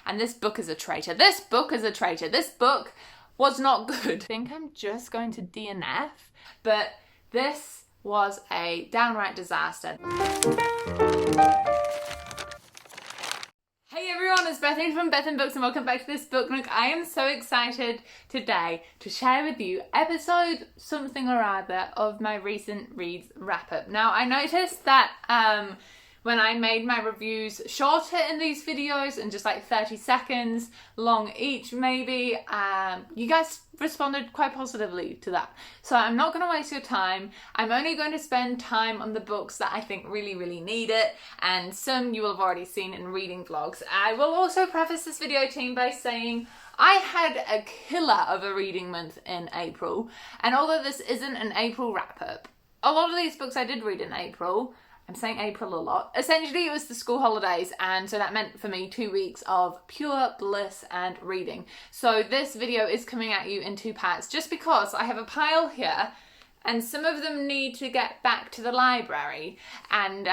and this book is a traitor. This book is a traitor. This book was not good. I think I'm just going to DNF, but this was a downright disaster. Hey everyone, it's Bethany from Beth and Books and welcome back to this book nook. I am so excited today to share with you episode something or other of my recent reads wrap up. Now I noticed that when I made my reviews shorter in these videos and just like 30 seconds long each maybe, you guys responded quite positively to that. So I'm not going to waste your time. I'm only going to spend time on the books that I think really need it, and some you will have already seen in reading vlogs. I will also preface this video team by saying I had a killer of a reading month in April, and although this isn't an April wrap up, a lot of these books I did read in April. I'm saying April a lot. Essentially, it was the school holidays, and so that meant for me 2 weeks of pure bliss and reading. So this video is coming at you in two parts, just because I have a pile here, and some of them need to get back to the library, and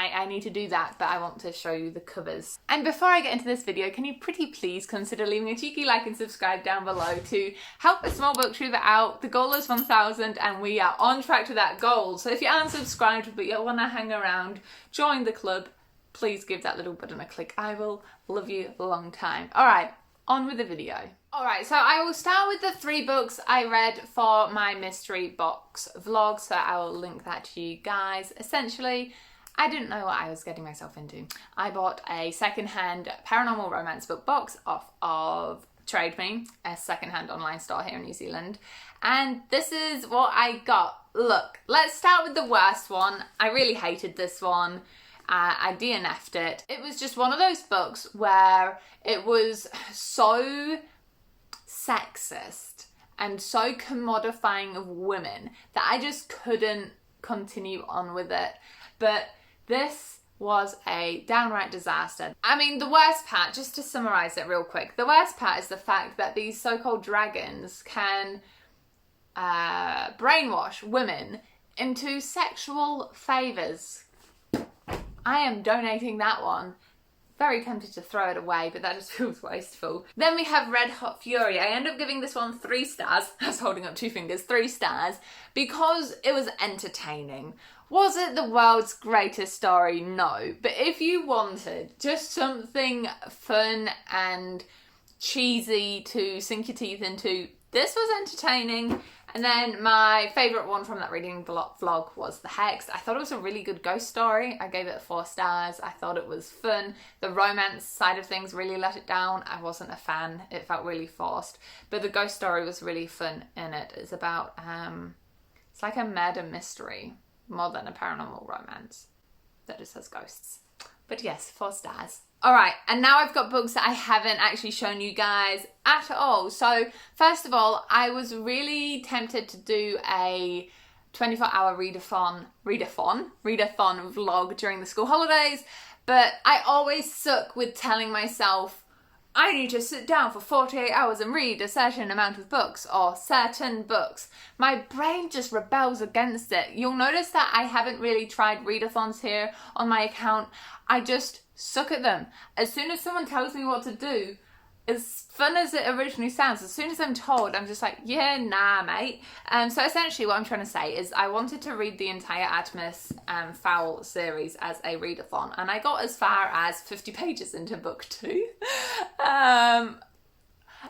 I need to do that, but I want to show you the covers. And before I get into this video, can you pretty please consider leaving a cheeky like and subscribe down below to help a small booktuber out. The goal is 1,000 and we are on track to that goal. So if you aren't subscribed but you want to hang around, join the club, please give that little button a click. I will love you a long time. Alright, on with the video. Alright, so I will start with the 3 books I read for my mystery box vlog, so I will link that to you guys. Essentially, I didn't know what I was getting myself into. I bought a secondhand paranormal romance book box off of Trade Me, a secondhand online store here in New Zealand. And this is what I got. Look, let's start with the worst one. I really hated this one. I DNF'd it. It was just one of those books where it was so sexist and so commodifying of women that I just couldn't continue on with it. But this was a downright disaster. I mean, the worst part, just to summarize it real quick, the worst part is the fact that these so-called dragons can brainwash women into sexual favors. I am donating that one. Very tempted to throw it away, but that just feels wasteful. Then we have Red Hot Fury. I ended up giving this one 3 stars. I was holding up 2 fingers, 3 stars, because it was entertaining. Was it the world's greatest story? No. But if you wanted just something fun and cheesy to sink your teeth into, this was entertaining. And then my favourite one from that reading vlog was The Hex. I thought it was a really good ghost story. I gave it 4 stars. I thought it was fun. The romance side of things really let it down. I wasn't a fan. It felt really forced. But the ghost story was really fun in it. It's about, it's like a murder mystery more than a paranormal romance that just has ghosts. But yes, 4 stars. Alright, and now I've got books that I haven't actually shown you guys at all. So, first of all, I was really tempted to do a 24-hour readathon vlog during the school holidays, but I always suck with telling myself I need to sit down for 48 hours and read a certain amount of books or certain books. My brain just rebels against it. You'll notice that I haven't really tried readathons here on my account. I just suck at them. As soon as someone tells me what to do, as fun as it originally sounds, as soon as I'm told, I'm just like, yeah, nah, mate. So essentially what I'm trying to say is I wanted to read the entire Artemis Fowl series as a readathon, and I got as far as 50 pages into book 2.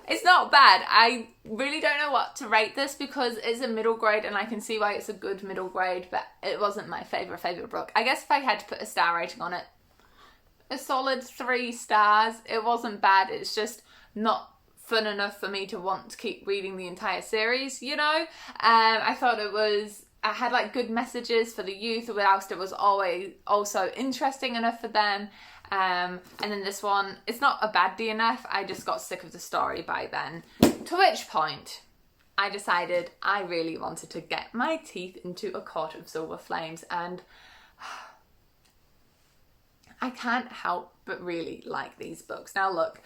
It's not bad. I really don't know what to rate this because it's a middle grade, and I can see why it's a good middle grade, but it wasn't my favourite book. I guess if I had to put a star rating on it, a solid 3 stars. It wasn't bad, it's just not fun enough for me to want to keep reading the entire series, you know? I thought I had like good messages for the youth, whilst it was always also interesting enough for them. And then this one, it's not a bad DNF, I just got sick of the story by then. To which point, I decided I really wanted to get my teeth into A Court of Silver Flames, and I can't help but really like these books. Now look,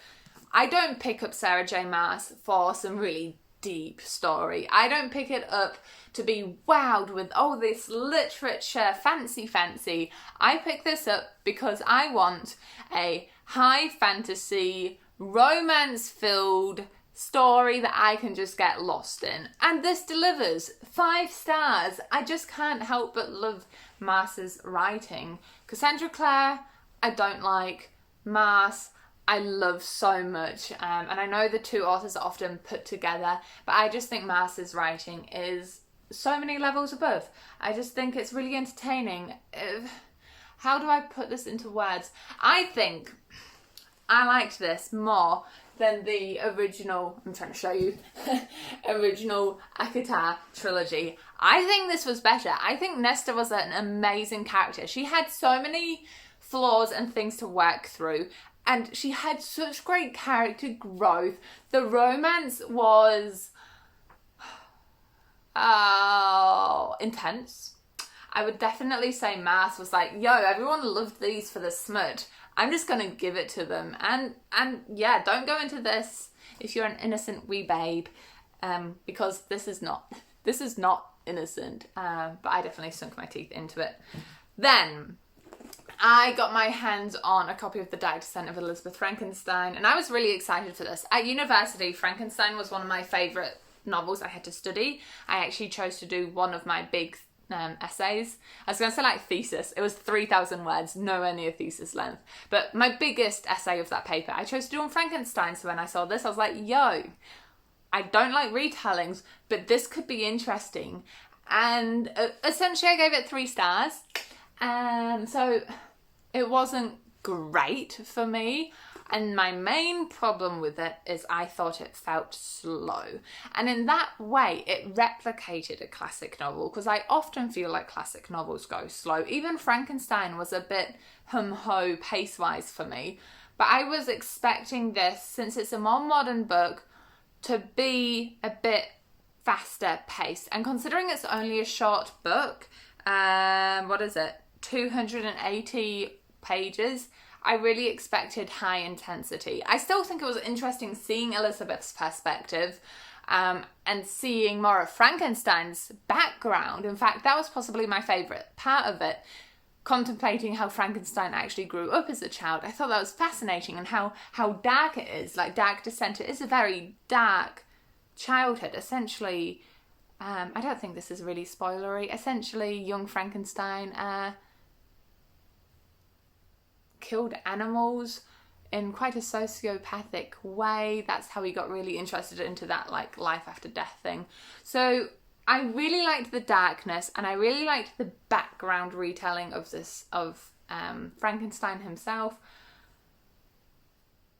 I don't pick up Sarah J Maas for some really deep story. I don't pick it up to be wowed with, oh, this literature, fancy. I pick this up because I want a high fantasy, romance-filled story that I can just get lost in. And this delivers 5 stars. I just can't help but love Mars's writing. Cassandra Clare, I don't like. Mars, I love so much. And I know the two authors are often put together, but I just think Mars's writing is so many levels above. I just think it's really entertaining. How do I put this into words? I think I liked this more than the original, I'm trying to show you, original Akata trilogy. I think this was better. I think Nesta was an amazing character. She had so many flaws and things to work through, and she had such great character growth. The romance was intense. I would definitely say Mars was like, yo, everyone loved these for the smut. I'm just gonna give it to them. And yeah, don't go into this if you're an innocent wee babe, because this is not innocent. But I definitely sunk my teeth into it. Then I got my hands on a copy of The Dark Descent of Elizabeth Frankenstein, and I was really excited for this. At university, Frankenstein was one of my favourite novels I had to study. I actually chose to do one of my big essays. I was going to say like thesis. It was 3,000 words, nowhere near thesis length. But my biggest essay of that paper, I chose to do on Frankenstein. So when I saw this, I was like, yo, I don't like retellings, but this could be interesting. And essentially I gave it 3 stars. So it wasn't great for me. And my main problem with it is I thought it felt slow. And in that way, it replicated a classic novel, because I often feel like classic novels go slow. Even Frankenstein was a bit hum-ho pace-wise for me. But I was expecting this, since it's a more modern book, to be a bit faster paced. And considering it's only a short book, 280 pages, I really expected high intensity. I still think it was interesting seeing Elizabeth's perspective and seeing more of Frankenstein's background. In fact, that was possibly my favourite part of it, contemplating how Frankenstein actually grew up as a child. I thought that was fascinating, and how dark it is. Like, Dark Descent, it is a very dark childhood. Essentially, I don't think this is really spoilery. Essentially, young Frankenstein killed animals in quite a sociopathic way. That's how he got really interested into that like life after death thing. So I really liked the darkness, and I really liked the background retelling of this, of Frankenstein himself.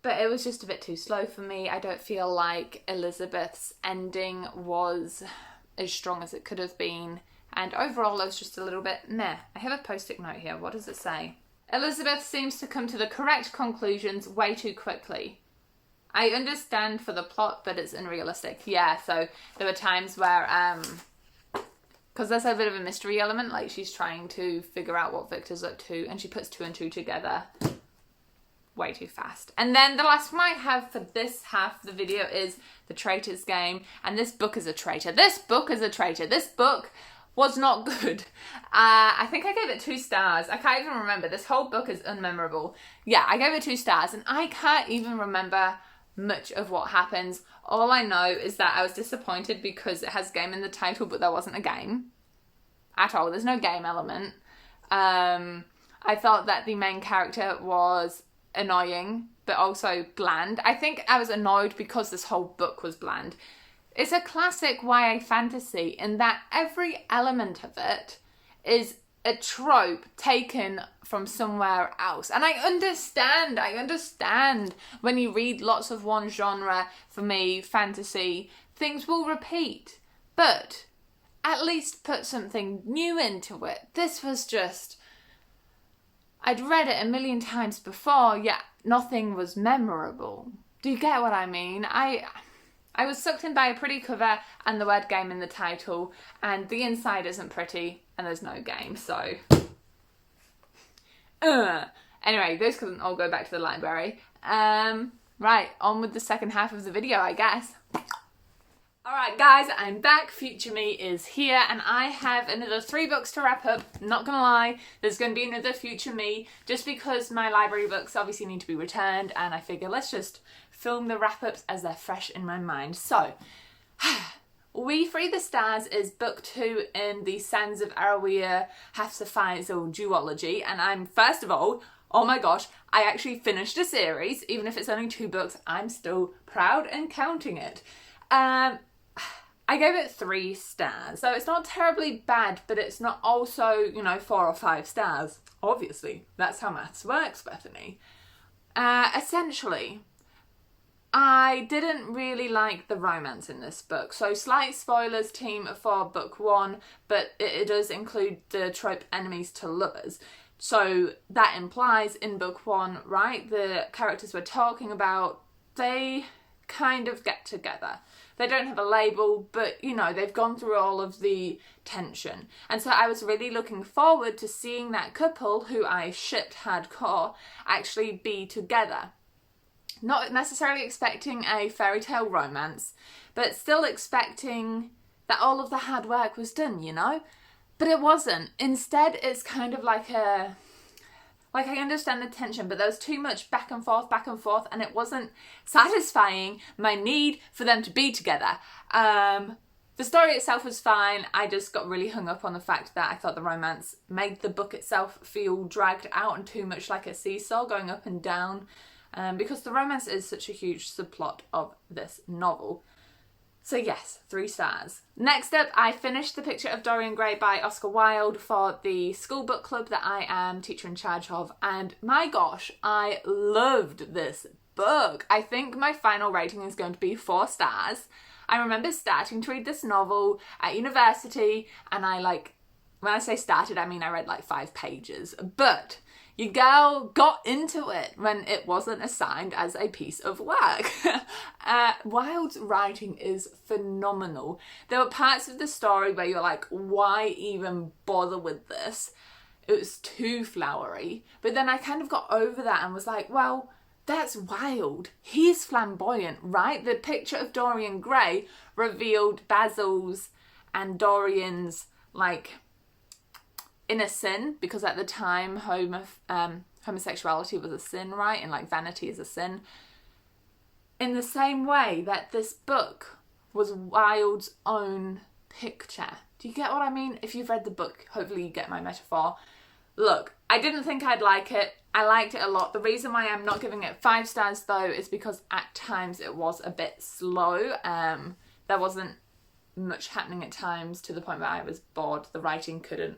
But it was just a bit too slow for me. I don't feel like Elizabeth's ending was as strong as it could have been. And overall, it was just a little bit meh. I have a post-it note here. What does it say? Elizabeth seems to come to the correct conclusions way too quickly. I understand for the plot, but it's unrealistic. Yeah, so there were times where, because there's a bit of a mystery element, like she's trying to figure out what Victor's up to, and she puts 2 and 2 together way too fast. And then the last one I have for this half of the video is The Traitor's Game, and this book is a traitor. This book is a traitor. This book was not good. I think I gave it 2 stars. I can't even remember. This whole book is unmemorable. Yeah, I gave it 2 stars, and I can't even remember much of what happens. All I know is that I was disappointed because it has game in the title, but there wasn't a game at all. There's no game element. I felt that the main character was annoying, but also bland. I think I was annoyed because this whole book was bland. It's a classic YA fantasy in that every element of it is a trope taken from somewhere else. And I understand when you read lots of one genre, for me, fantasy, things will repeat. But at least put something new into it. This was just, I'd read it a million times before, yet nothing was memorable. Do you get what I mean? I was sucked in by a pretty cover and the word game in the title, and the inside isn't pretty and there's no game, so anyway, those can all go back to the library. Right, on with the second half of the video, I guess. Alright guys, I'm back, future me is here, and I have another 3 books to wrap up. Not gonna lie, there's gonna be another future me, just because my library books obviously need to be returned, and I figure let's just film the wrap-ups as they're fresh in my mind. So, We Free the Stars is book 2 in the Sands of Arawiya Hafsa duology, and I'm, first of all, oh my gosh, I actually finished a series. Even if it's only 2 books, I'm still proud and counting it. I gave it 3 stars, so it's not terribly bad, but it's not also, 4 or 5 stars. Obviously, that's how maths works, Bethany. Essentially, I didn't really like the romance in this book. So slight spoilers, team, for book 1, but it does include the trope enemies to lovers. So that implies in book 1, right, the characters we're talking about, they kind of get together. They don't have a label, but they've gone through all of the tension. And so I was really looking forward to seeing that couple who I shipped hardcore actually be together. Not necessarily expecting a fairy tale romance, but still expecting that all of the hard work was done, But it wasn't. Instead, it's kind of like I understand the tension, but there was too much back and forth, and it wasn't satisfying my need for them to be together. The story itself was fine. I just got really hung up on the fact that I thought the romance made the book itself feel dragged out and too much like a seesaw going up and down, because the romance is such a huge subplot of this novel. So yes, 3 stars. Next up, I finished The Picture of Dorian Gray by Oscar Wilde for the school book club that I am teacher in charge of, and my gosh, I loved this book. I think my final rating is going to be 4 stars. I remember starting to read this novel at university, and when I say started, I mean I read 5 pages, but your girl got into it when it wasn't assigned as a piece of work. Wilde's writing is phenomenal. There were parts of the story where you're like, why even bother with this? It was too flowery. But then I kind of got over that and was like, well, that's Wilde. He's flamboyant, right? The Picture of Dorian Gray revealed Basil's and Dorian's, inner sin, because at the time homosexuality was a sin, right? And vanity is a sin. In the same way that this book was Wilde's own picture. Do you get what I mean? If you've read the book, hopefully you get my metaphor. Look, I didn't think I'd like it. I liked it a lot. The reason why I'm not giving it 5 stars though is because at times it was a bit slow. There wasn't much happening at times to the point where I was bored. The writing couldn't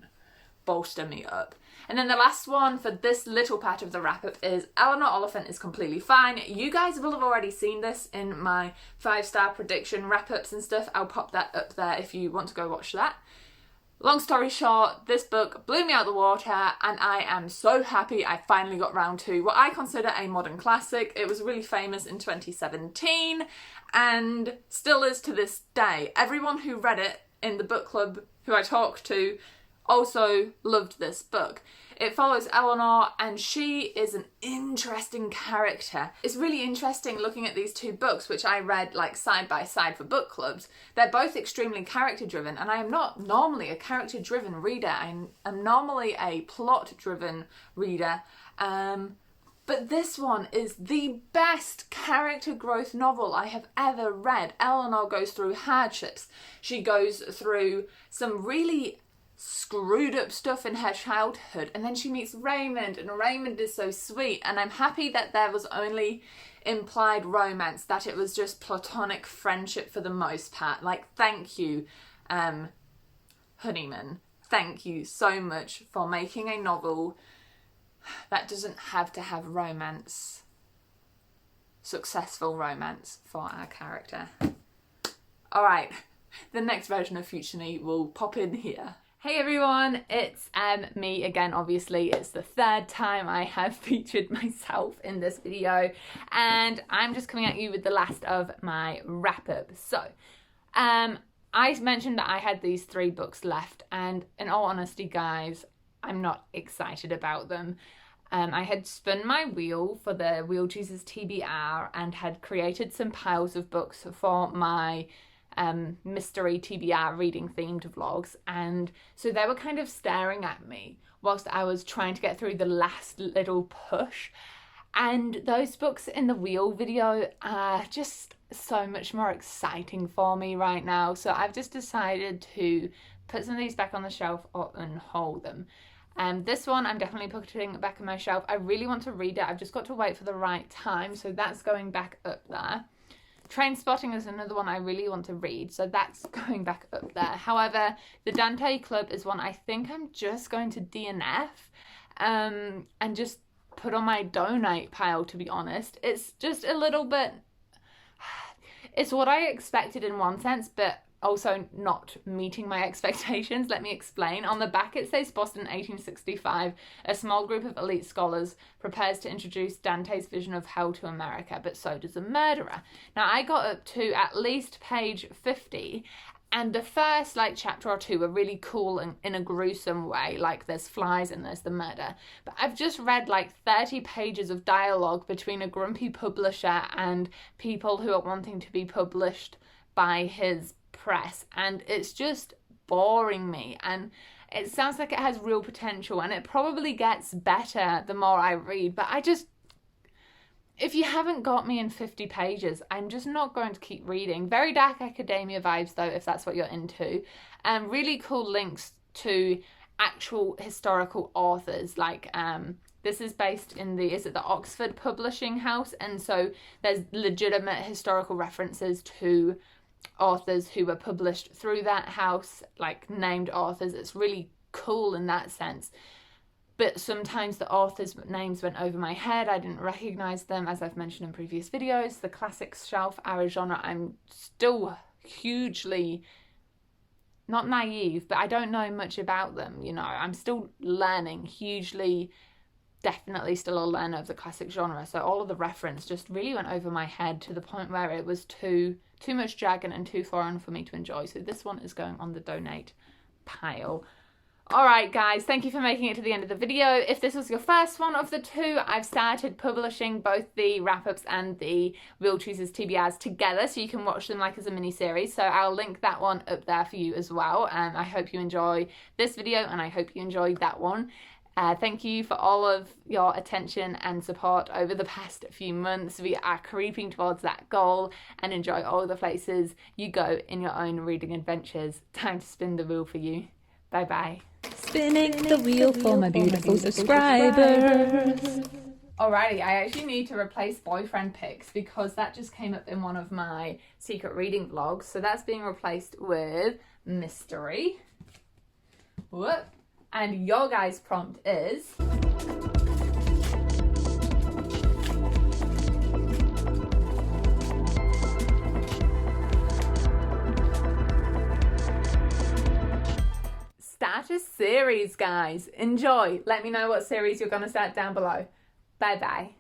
bolster me up. And then the last one for this little part of the wrap-up is Eleanor Oliphant is Completely Fine. You guys will have already seen this in my 5-star prediction wrap-ups and stuff. I'll pop that up there if you want to go watch that. Long story short, this book blew me out the water, and I am so happy I finally got round to what I consider a modern classic. It was really famous in 2017 and still is to this day. Everyone who read it in the book club who I talked to also loved this book. It follows Eleanor, and she is an interesting character. It's really interesting looking at these 2 books, which I read side by side for book clubs. They're both extremely character driven, and I am not normally a character driven reader. I am normally a plot driven reader. But this one is the best character growth novel I have ever read. Eleanor goes through hardships. She goes through some really screwed up stuff in her childhood, and then she meets Raymond, and Raymond is so sweet, and I'm happy that there was only implied romance, that it was just platonic friendship for the most part. Thank you, Honeyman. Thank you so much for making a novel that doesn't have to have romance, successful romance for our character. Alright, the next version of Future Me will pop in here. Hey everyone, it's me again. Obviously it's the 3rd time I have featured myself in this video, and I'm just coming at you with the last of my wrap up. So I mentioned that I had these 3 books left, and in all honesty guys, I'm not excited about them. I had spun my wheel for the Wheel Chooses TBR and had created some piles of books for my mystery TBR reading themed vlogs, and so they were kind of staring at me whilst I was trying to get through the last little push. And those books in the wheel video are just so much more exciting for me right now, so I've just decided to put some of these back on the shelf and hold them. This one I'm definitely putting back on my shelf. I really want to read it, I've just got to wait for the right time, so that's going back up there. Trainspotting is another one I really want to read, so that's going back up there. However, the Dante Club is one I think I'm just going to DNF and just put on my donate pile, to be honest. It's just a little bit, it's what I expected in one sense, but also not meeting my expectations. Let me explain. On the back it says Boston 1865, a small group of elite scholars prepares to introduce Dante's vision of hell to America, but so does a murderer. Now I got up to at least page 50, and the first chapter or two were really cool and in a gruesome way, like there's flies and there's the murder. But I've just read 30 pages of dialogue between a grumpy publisher and people who are wanting to be published by his press, and it's just boring me. And it sounds like it has real potential, and it probably gets better the more I read, but if you haven't got me in 50 pages, I'm just not going to keep reading. Very dark academia vibes though, if that's what you're into. And really cool links to actual historical authors. This is based in the Oxford Publishing House, and so there's legitimate historical references to authors who were published through that house, named authors. It's really cool in that sense. But sometimes the authors' names went over my head. I didn't recognise them, as I've mentioned in previous videos. The classic shelf era genre, I'm still hugely, not naive, but I don't know much about them, I'm still learning, definitely still a learner of the classic genre. So all of the reference just really went over my head to the point where it was too much jargon and too foreign for me to enjoy. So this one is going on the donate pile. Alright guys, thank you for making it to the end of the video. If this was your first one of the two, I've started publishing both the wrap-ups and the Real Chooses TBRs together, so you can watch them as a mini-series. So I'll link that one up there for you as well. I hope you enjoy this video, and I hope you enjoyed that one. Thank you for all of your attention and support over the past few months. We are creeping towards that goal, and enjoy all the places you go in your own reading adventures. Time to spin the wheel for you. Bye bye. Spinning the wheel for my beautiful subscribers. Alrighty, I actually need to replace boyfriend pics because that just came up in one of my secret reading vlogs. So that's being replaced with mystery. Whoop. And your guys' prompt is... start a series, guys. Enjoy. Let me know what series you're going to start down below. Bye bye.